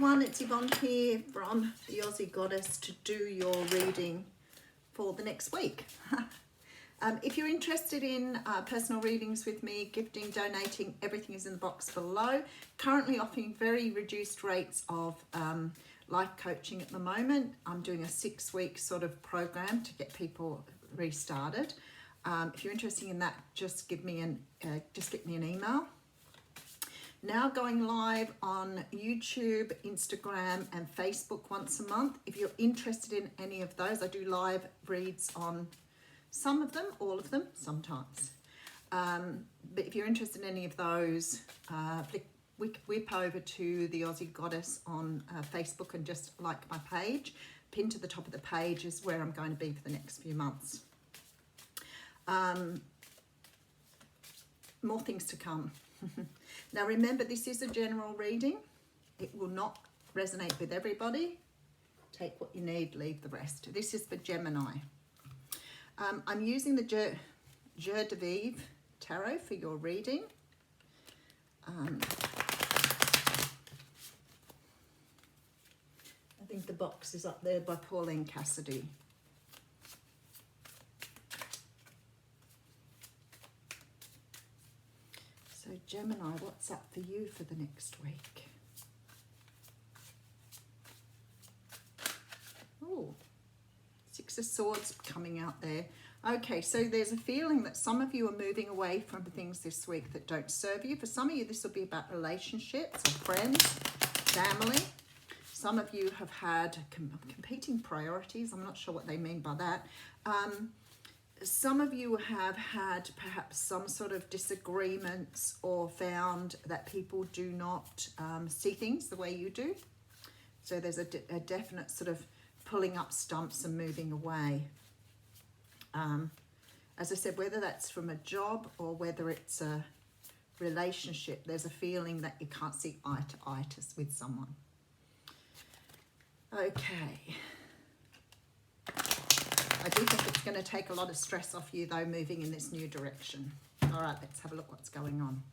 everyone, it's Yvonne here from the Aussie Goddess to do your reading for the next week. If you're interested in personal readings with me, gifting, donating, everything is in the box below. Currently offering very reduced rates of life coaching at the moment. I'm doing a 6-week sort of program to get people restarted. If you're interested in that, just give me an email. Now going live on YouTube, Instagram and Facebook once a month. If you're interested in any of those, I do live reads on some of them, all of them, sometimes. But if you're interested in any of those, whip over to the Aussie Goddess on Facebook and just like my page. Pinned to the top of the page is where I'm going to be for the next few months. More things to come. Now remember, this is a general reading. It will not resonate with everybody. Take what you need, leave the rest. This is for Gemini. I'm using the Jour de Vivre Tarot for your reading. I think the box is up there by Pauline Cassidy. So Gemini, what's up for you for the next week? Oh, 6 of Swords coming out there. Okay, so there's a feeling that some of you are moving away from things this week that don't serve you. For some of you, this will be about relationships or friends, family. Some of you have had competing priorities. I'm not sure what they mean by that. Some of you have had perhaps some sort of disagreements or found that people do not see things the way you do. So there's a definite sort of pulling up stumps and moving away. As I said, whether that's from a job or whether it's a relationship, there's a feeling that you can't see eye to eye with someone. Okay. I do think it's going to take a lot of stress off you, though, moving in this new direction. All right, let's have a look what's going on.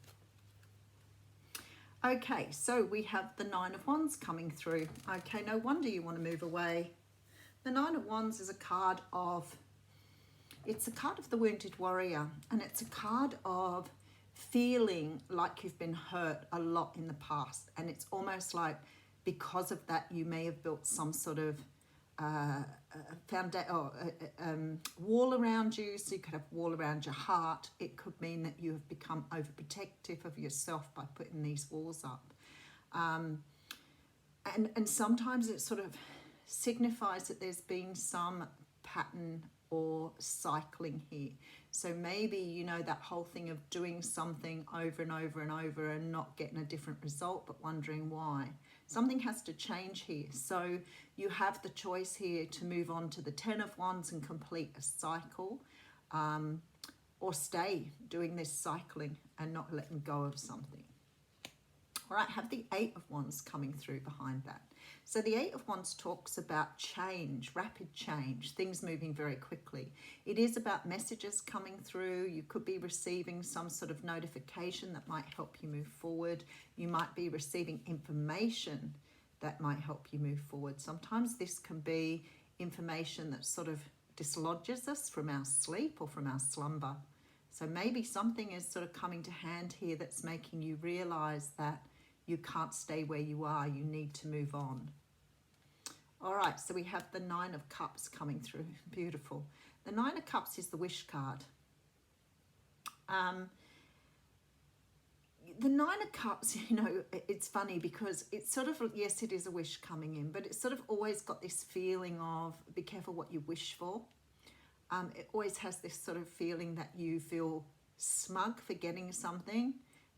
Okay, so we have the 9 of Wands coming through. Okay, no wonder you want to move away. The 9 of Wands is a card of, it's a card of the wounded warrior, and it's a card of feeling like you've been hurt a lot in the past. And it's almost like because of that, you may have built some sort of wall around you, so you could have wall around your heart. It could mean that you have become overprotective of yourself by putting these walls up, and sometimes it sort of signifies that there's been some pattern or cycling here. So maybe, you know, that whole thing of doing something over and over and over and not getting a different result, but wondering why. Something has to change here. So you have the choice here to move on to the 10 of Wands and complete a cycle, or stay doing this cycling and not letting go of something. All right, have the 8 of Wands coming through behind that. So the 8 of Wands talks about change, rapid change, things moving very quickly. It is about messages coming through. You could be receiving some sort of notification that might help you move forward. You might be receiving information that might help you move forward. Sometimes this can be information that sort of dislodges us from our sleep or from our slumber. So maybe something is sort of coming to hand here that's making you realize that you can't stay where you are. You need to move on. All right, so we have the 9 of Cups coming through. Beautiful. The 9 of Cups is the wish card. The 9 of Cups, you know, it's funny because it's sort of, yes, it is a wish coming in, but it's sort of always got this feeling of be careful what you wish for. It always has this sort of feeling that you feel smug for getting something,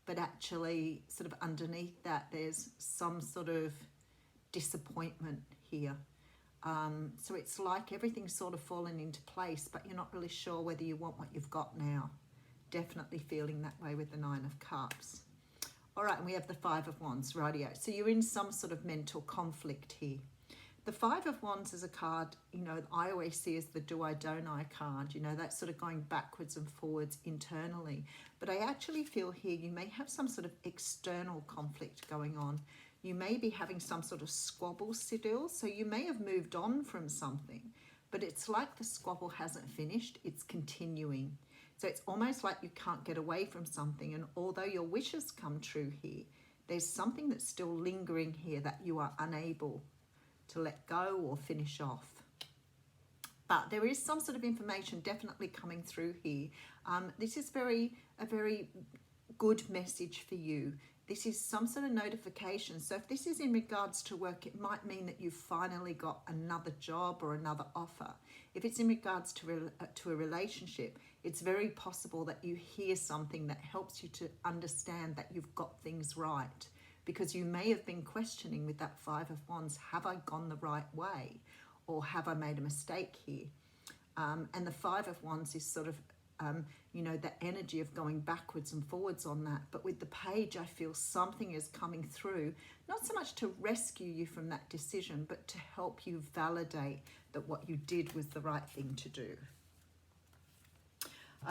but actually sort of underneath that there's some sort of disappointment here. So it's like everything's sort of fallen into place, but you're not really sure whether you want what you've got now. Definitely feeling that way with the 9 of Cups. All right, and we have the 5 of Wands, rightio. So you're in some sort of mental conflict here. The 5 of Wands is a card, you know, I always see as the do I, don't I card. You know, that's sort of going backwards and forwards internally. But I actually feel here you may have some sort of external conflict going on. You may be having some sort of squabble still, so you may have moved on from something, but it's like the squabble hasn't finished, it's continuing. So it's almost like you can't get away from something, and although your wishes come true here, there's something that's still lingering here that you are unable to let go or finish off. But there is some sort of information definitely coming through here. This is a very good message for you. This is some sort of notification. So if this is in regards to work, it might mean that you've finally got another job or another offer. If it's in regards to a relationship, it's very possible that you hear something that helps you to understand that you've got things right. Because you may have been questioning with that Five of Wands, have I gone the right way? Or have I made a mistake here? And the Five of Wands is sort of, you know, the energy of going backwards and forwards on that. But with the Page, I feel something is coming through, not so much to rescue you from that decision, but to help you validate that what you did was the right thing to do.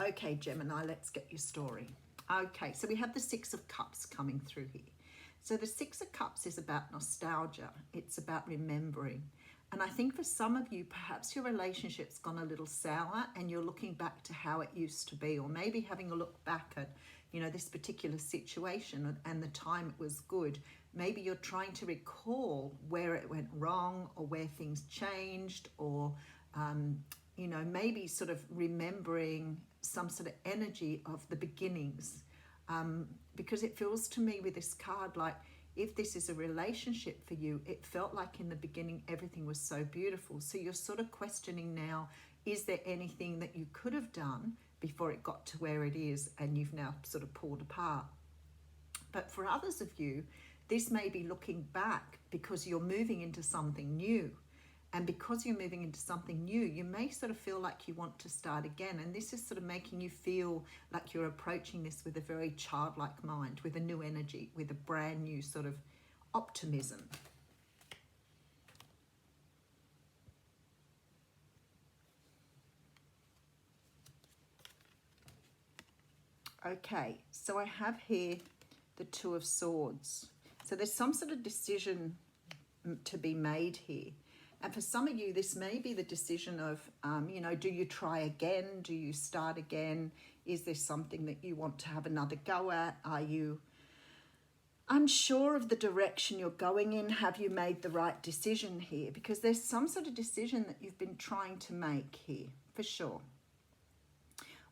Okay, Gemini, let's get your story. Okay, so we have the Six of Cups coming through here. So the Six of Cups is about nostalgia. It's about remembering. And I think for some of you, perhaps your relationship's gone a little sour and you're looking back to how it used to be, or maybe having a look back at, you know, this particular situation and the time it was good. Maybe you're trying to recall where it went wrong or where things changed, or, you know, maybe sort of remembering some sort of energy of the beginnings. Because it feels to me with this card like, if this is a relationship for you, it felt like in the beginning everything was so beautiful. So you're sort of questioning now, is there anything that you could have done before it got to where it is and you've now sort of pulled apart? But for others of you, this may be looking back because you're moving into something new. And because you're moving into something new, you may sort of feel like you want to start again. And this is sort of making you feel like you're approaching this with a very childlike mind, with a new energy, with a brand new sort of optimism. Okay, so I have here the Two of Swords. So there's some sort of decision to be made here. And for some of you, this may be the decision of, you know, do you try again? Do you start again? Is there something that you want to have another go at? Are you unsure of the direction you're going in? Have you made the right decision here? Because there's some sort of decision that you've been trying to make here, for sure.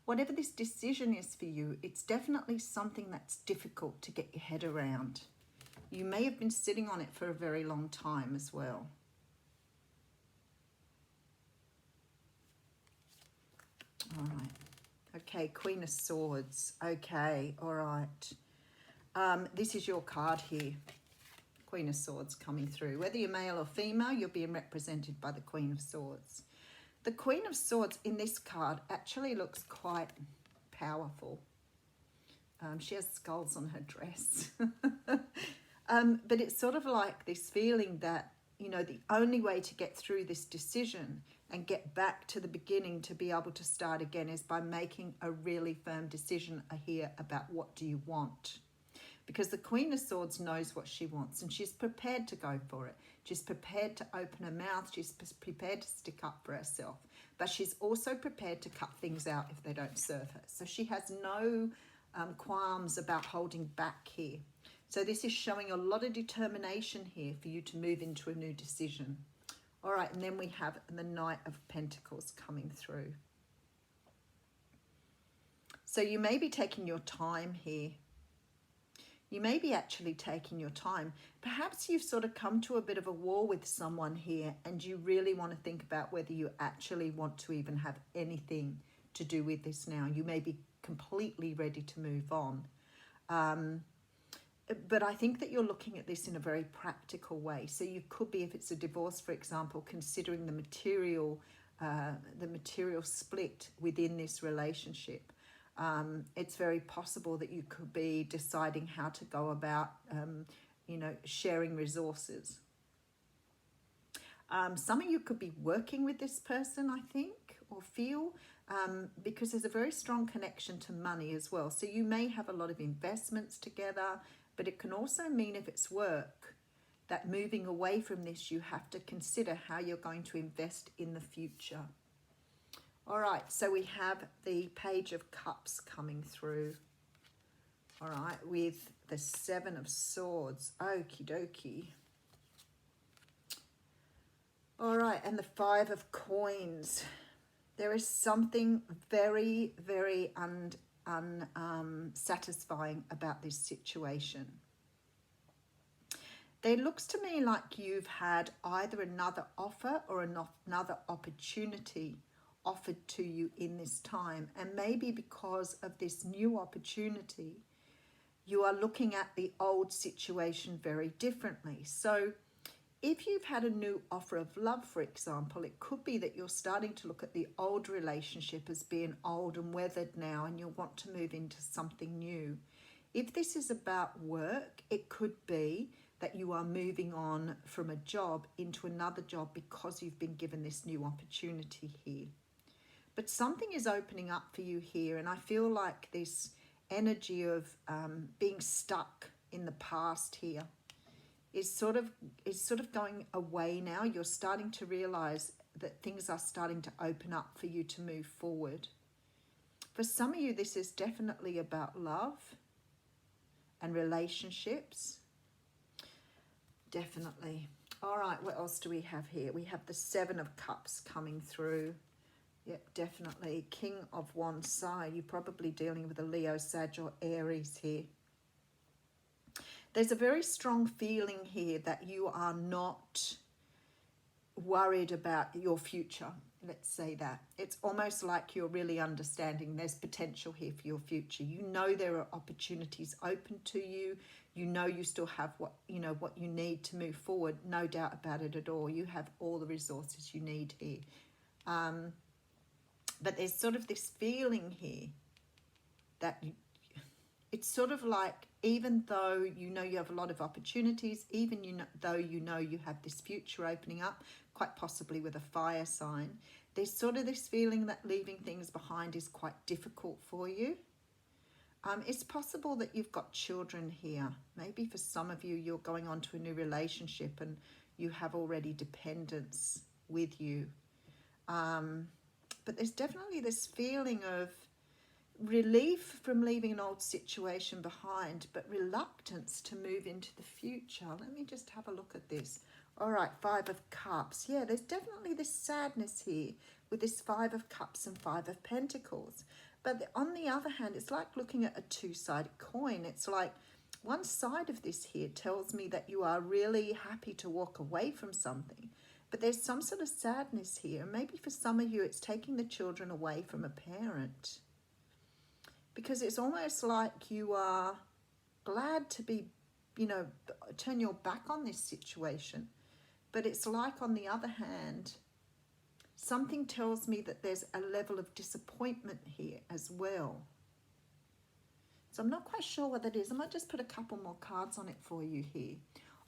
Whatever this decision is for you, it's definitely something that's difficult to get your head around. You may have been sitting on it for a very long time as well. All right. Okay, Queen of Swords. Okay, all right. This is your card here. Queen of Swords coming through. Whether you're male or female, you're being represented by the Queen of Swords. The Queen of Swords in this card actually looks quite powerful. She has skulls on her dress. But it's sort of like this feeling that, you know, the only way to get through this decision and get back to the beginning to be able to start again is by making a really firm decision here about what do you want. Because the Queen of Swords knows what she wants and she's prepared to go for it. She's prepared to open her mouth. She's prepared to stick up for herself. But she's also prepared to cut things out if they don't serve her. So she has no qualms about holding back here. So this is showing a lot of determination here for you to move into a new decision. All right, and then we have the Knight of Pentacles coming through. So you may be taking your time here. You may be actually taking your time. Perhaps you've sort of come to a bit of a war with someone here and you really want to think about whether you actually want to even have anything to do with this now. You may be completely ready to move on. But I think that you're looking at this in a very practical way. So you could be, if it's a divorce, for example, considering the material split within this relationship. It's very possible that you could be deciding how to go about, you know, sharing resources. Some of you could be working with this person, I think, or feel, because there's a very strong connection to money as well. So you may have a lot of investments together, but it can also mean if it's work, that moving away from this, you have to consider how you're going to invest in the future. All right, so we have the Page of Cups coming through. All right, with the Seven of Swords. Okie dokie. All right, and the Five of Coins. There is something very, very unsatisfying about this situation. There looks to me like you've had either another offer or another opportunity offered to you in this time. And maybe because of this new opportunity, you are looking at the old situation very differently. So if you've had a new offer of love, for example, it could be that you're starting to look at the old relationship as being old and weathered now, and you'll want to move into something new. If this is about work, it could be that you are moving on from a job into another job because you've been given this new opportunity here. But something is opening up for you here, and I feel like this energy of being stuck in the past here is sort of going away now. You're starting to realize that things are starting to open up for you to move forward. For some of you, this is definitely about love and relationships. Definitely. All right, what else do we have here? We have the Seven of Cups coming through. Yep, definitely. King of Wands side. You're probably dealing with a Leo, Sag, or Aries here. There's a very strong feeling here that you are not worried about your future. Let's say that. It's almost like you're really understanding there's potential here for your future. You know there are opportunities open to you. You know you still have what you need to move forward. No doubt about it at all. You have all the resources you need here. But there's sort of this feeling here that it's sort of like, even though you know you have a lot of opportunities, even though you know you have this future opening up, quite possibly with a fire sign, there's sort of this feeling that leaving things behind is quite difficult for you. It's possible that you've got children here. Maybe for some of you, you're going on to a new relationship and you have already dependents with you. But there's definitely this feeling of relief from leaving an old situation behind, but reluctance to move into the future. Let me just have a look at this. All right, Five of Cups. Yeah, there's definitely this sadness here with this Five of Cups and Five of Pentacles. But on the other hand, it's like looking at a two-sided coin. It's like one side of this here tells me that you are really happy to walk away from something. But there's some sort of sadness here. Maybe for some of you, it's taking the children away from a parent. Because it's almost like you are glad to be, turn your back on this situation. But it's like, on the other hand, something tells me that there's a level of disappointment here as well. So I'm not quite sure what that is. I might just put a couple more cards on it for you here.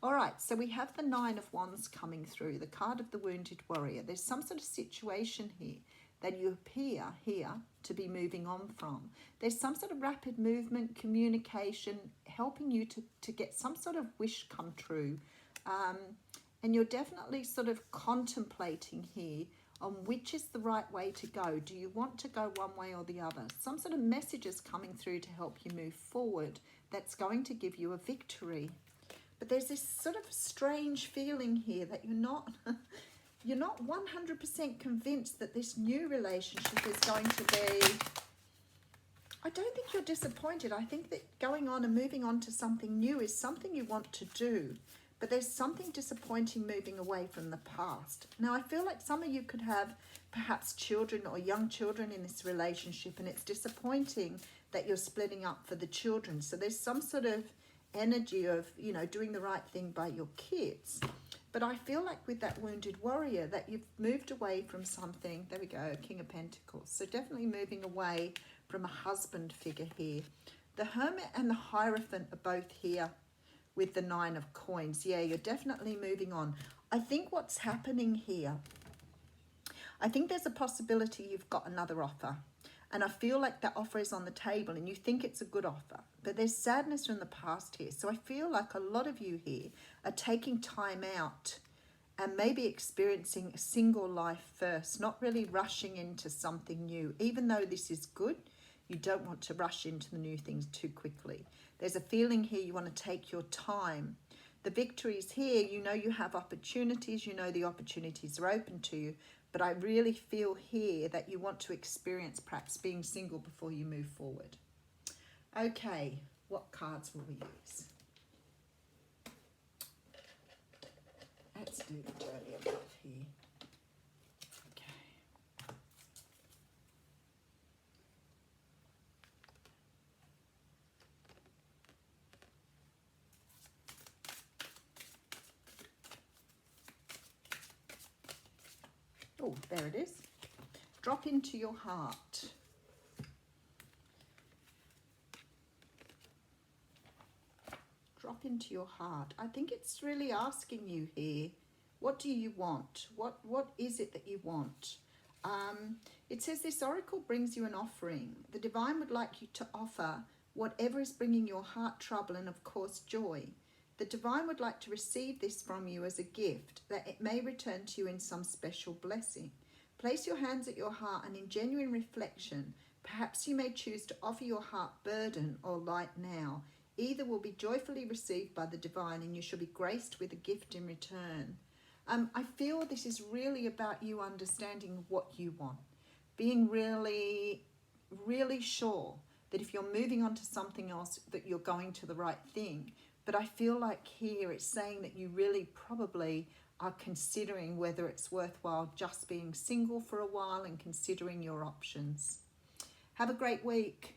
All right, so we have the Nine of Wands coming through, the card of the Wounded Warrior. There's some sort of situation here that you appear here to be moving on from. There's some sort of rapid movement, communication, helping you to get some sort of wish come true. And you're definitely sort of contemplating here on which is the right way to go. Do you want to go one way or the other? Some sort of messages coming through to help you move forward that's going to give you a victory. But there's this sort of strange feeling here that you're not 100% convinced that this new relationship is going to be... I don't think you're disappointed. I think that going on and moving on to something new is something you want to do. But there's something disappointing moving away from the past. Now, I feel like some of you could have perhaps children or young children in this relationship, and it's disappointing that you're splitting up for the children. So there's some sort of energy of, doing the right thing by your kids. But I feel like with that Wounded Warrior that you've moved away from something. There we go, King of Pentacles. So definitely moving away from a husband figure here. The Hermit and the Hierophant are both here with the Nine of Coins. Yeah, you're definitely moving on. I think what's happening here, I think there's a possibility you've got another offer. And I feel like that offer is on the table and you think it's a good offer, but there's sadness from the past here. So I feel like a lot of you here are taking time out and maybe experiencing a single life first, not really rushing into something new. Even though this is good, you don't want to rush into the new things too quickly. There's a feeling here you want to take your time. The victory is here. You know you have opportunities. You know the opportunities are open to you. But I really feel here that you want to experience perhaps being single before you move forward. Okay, what cards will we use? Let's do the journey of love here. Okay. Oh, there it is. Drop into your heart. Drop into your heart. I think it's really asking you here, what do you want? What is it that you want? It says this oracle brings you an offering. The divine would like you to offer whatever is bringing your heart trouble and of course joy. The divine would like to receive this from you as a gift, that it may return to you in some special blessing. Place your hands at your heart and in genuine reflection, perhaps you may choose to offer your heart burden or light now. Either will be joyfully received by the divine and you shall be graced with a gift in return. I feel this is really about you understanding what you want. Being really, really sure that if you're moving on to something else that you're going to the right thing. But I feel like here it's saying that you really probably are considering whether it's worthwhile just being single for a while and considering your options. Have a great week.